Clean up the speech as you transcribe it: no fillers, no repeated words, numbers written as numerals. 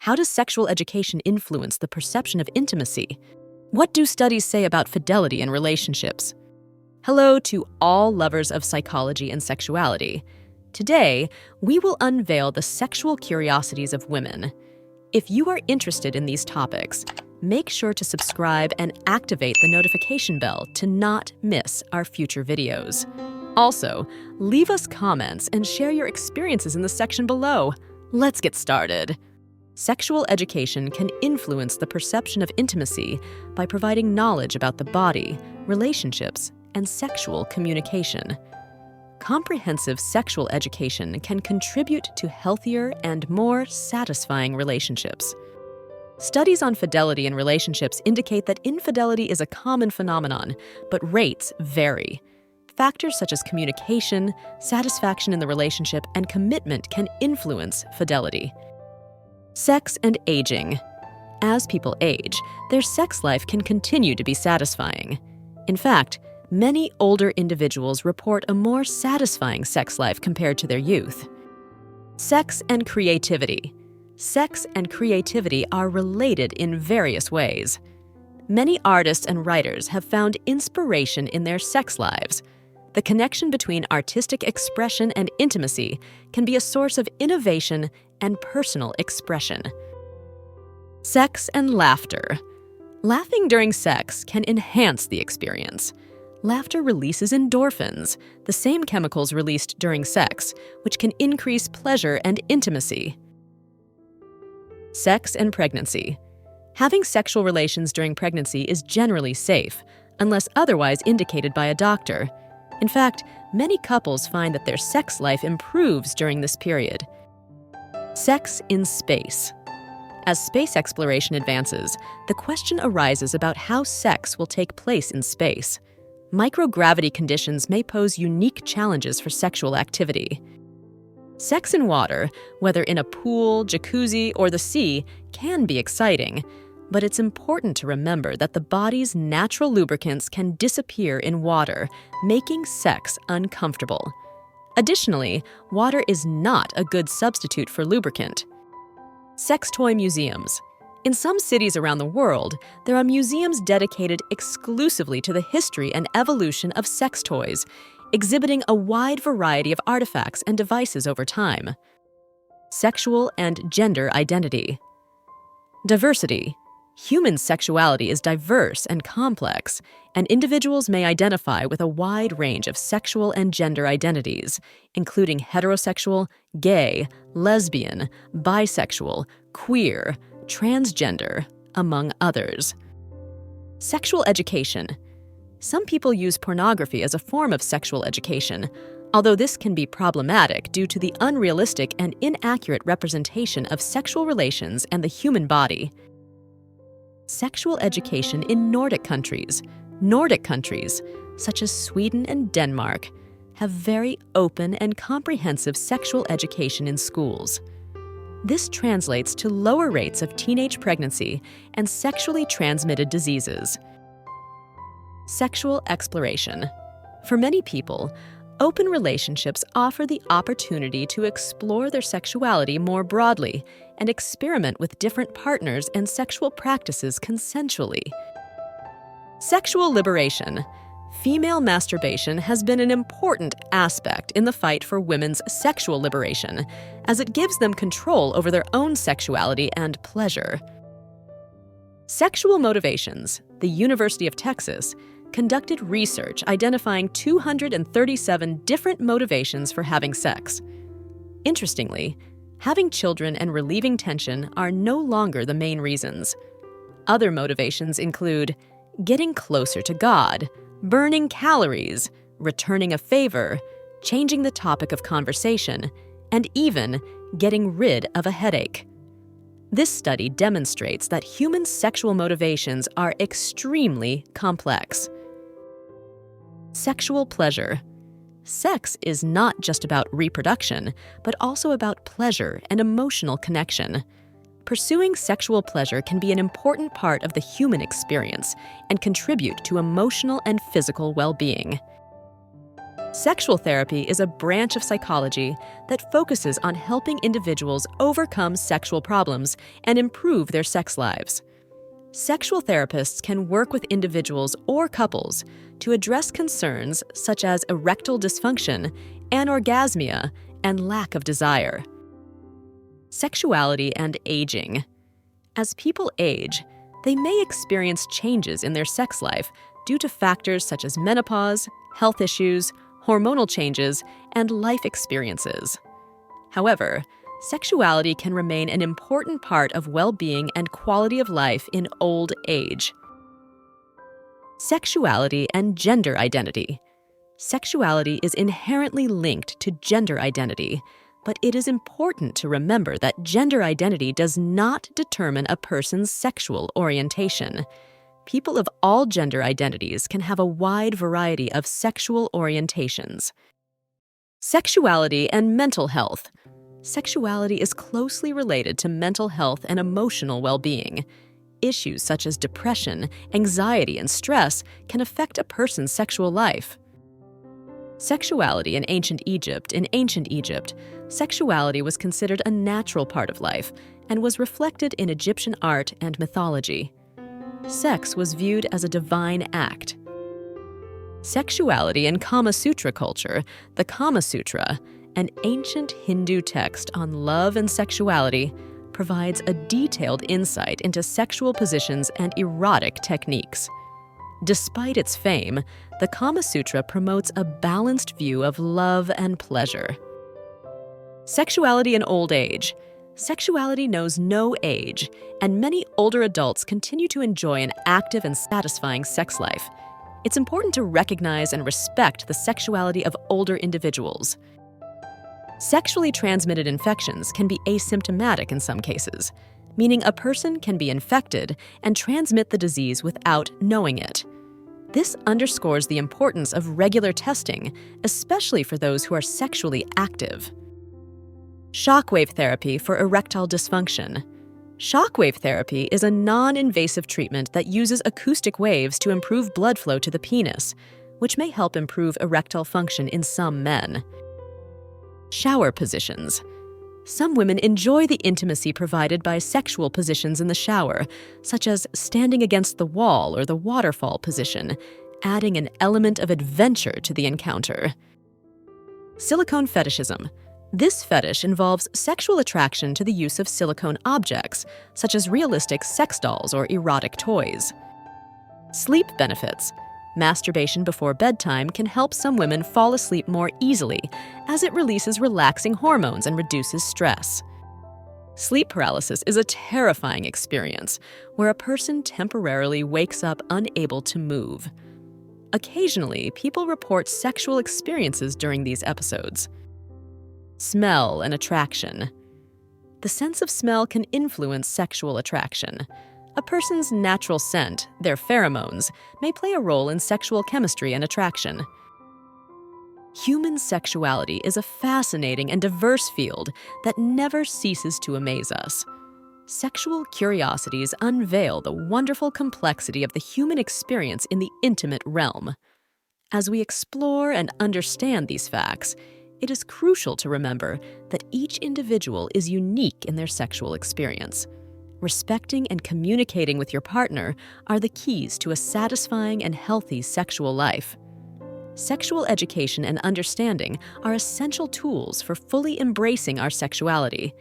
How does sexual education influence the perception of intimacy? What do studies say about fidelity in relationships? Hello to all lovers of psychology and sexuality. Today, we will unveil the sexual curiosities of women. If you are interested in these topics, make sure to subscribe and activate the notification bell to not miss our future videos. Also, leave us comments and share your experiences in the section below. Let's get started. Sexual education can influence the perception of intimacy by providing knowledge about the body, relationships, and sexual communication. Comprehensive sexual education can contribute to healthier and more satisfying relationships. Studies on fidelity in relationships indicate that infidelity is a common phenomenon, but rates vary. Factors such as communication, satisfaction in the relationship, and commitment can influence fidelity. Sex and aging. As people age, their sex life can continue to be satisfying. In fact, many older individuals report a more satisfying sex life compared to their youth. Sex and creativity. Sex and creativity are related in various ways. Many artists and writers have found inspiration in their sex lives. The connection between artistic expression and intimacy can be a source of innovation and personal expression. Sex and laughter. Laughing during sex can enhance the experience. Laughter releases endorphins, the same chemicals released during sex, which can increase pleasure and intimacy. Sex and pregnancy. Having sexual relations during pregnancy is generally safe, unless otherwise indicated by a doctor. In fact, many couples find that their sex life improves during this period. Sex in space. As space exploration advances, the question arises about how sex will take place in space. Microgravity conditions may pose unique challenges for sexual activity. Sex in water, whether in a pool, jacuzzi, or the sea, can be exciting, but it's important to remember that the body's natural lubricants can disappear in water, making sex uncomfortable. Additionally, water is not a good substitute for lubricant. Sex toy museums. In some cities around the world, there are museums dedicated exclusively to the history and evolution of sex toys, exhibiting a wide variety of artifacts and devices over time. Sexual and gender identity. Diversity. Human sexuality is diverse and complex, and individuals may identify with a wide range of sexual and gender identities, including heterosexual, gay, lesbian, bisexual, queer, transgender, among others. Sexual education. Some people use pornography as a form of sexual education, although this can be problematic due to the unrealistic and inaccurate representation of sexual relations and the human body. Sexual education in Nordic countries. Nordic countries, such as Sweden and Denmark, have very open and comprehensive sexual education in schools. This translates to lower rates of teenage pregnancy and sexually transmitted diseases. Sexual exploration. For many people, open relationships offer the opportunity to explore their sexuality more broadly and experiment with different partners and sexual practices consensually. Sexual liberation. Female masturbation has been an important aspect in the fight for women's sexual liberation, as it gives them control over their own sexuality and pleasure. Sexual motivations. The University of Texas conducted research identifying 237 different motivations for having sex. Interestingly, having children and relieving tension are no longer the main reasons. Other motivations include getting closer to God, burning calories, returning a favor, changing the topic of conversation, and even getting rid of a headache. This study demonstrates that human sexual motivations are extremely complex. Sexual pleasure. Sex is not just about reproduction, but also about pleasure and emotional connection. Pursuing sexual pleasure can be an important part of the human experience and contribute to emotional and physical well-being. Sexual therapy is a branch of psychology that focuses on helping individuals overcome sexual problems and improve their sex lives. Sexual therapists can work with individuals or couples to address concerns such as erectile dysfunction, anorgasmia, and lack of desire. Sexuality and aging. As people age, they may experience changes in their sex life due to factors such as menopause, health issues, hormonal changes, and life experiences. However, sexuality can remain an important part of well-being and quality of life in old age. Sexuality and gender identity. Sexuality is inherently linked to gender identity, but it is important to remember that gender identity does not determine a person's sexual orientation. People of all gender identities can have a wide variety of sexual orientations. Sexuality and mental health. Sexuality is closely related to mental health and emotional well-being. Issues such as depression, anxiety, and stress can affect a person's sexual life. Sexuality in ancient Egypt. In ancient Egypt, sexuality was considered a natural part of life and was reflected in Egyptian art and mythology. Sex was viewed as a divine act. Sexuality in Kama Sutra culture. The Kama Sutra, an ancient Hindu text on love and sexuality, provides a detailed insight into sexual positions and erotic techniques. Despite its fame, the Kama Sutra promotes a balanced view of love and pleasure. Sexuality in old age. Sexuality knows no age, and many older adults continue to enjoy an active and satisfying sex life. It's important to recognize and respect the sexuality of older individuals. Sexually transmitted infections can be asymptomatic in some cases, meaning a person can be infected and transmit the disease without knowing it. This underscores the importance of regular testing, especially for those who are sexually active. Shockwave therapy for erectile dysfunction. Shockwave therapy is a non-invasive treatment that uses acoustic waves to improve blood flow to the penis, which may help improve erectile function in some men. Shower positions. Some women enjoy the intimacy provided by sexual positions in the shower, such as standing against the wall or the waterfall position, adding an element of adventure to the encounter. Silicone fetishism. This fetish involves sexual attraction to the use of silicone objects, such as realistic sex dolls or erotic toys. Sleep benefits. Masturbation before bedtime can help some women fall asleep more easily, as it releases relaxing hormones and reduces stress. Sleep paralysis is a terrifying experience where a person temporarily wakes up unable to move. Occasionally, people report sexual experiences during these episodes. Smell and attraction. The sense of smell can influence sexual attraction. A person's natural scent, their pheromones, may play a role in sexual chemistry and attraction. Human sexuality is a fascinating and diverse field that never ceases to amaze us. Sexual curiosities unveil the wonderful complexity of the human experience in the intimate realm. As we explore and understand these facts, it is crucial to remember that each individual is unique in their sexual experience. Respecting and communicating with your partner are the keys to a satisfying and healthy sexual life. Sexual education and understanding are essential tools for fully embracing our sexuality.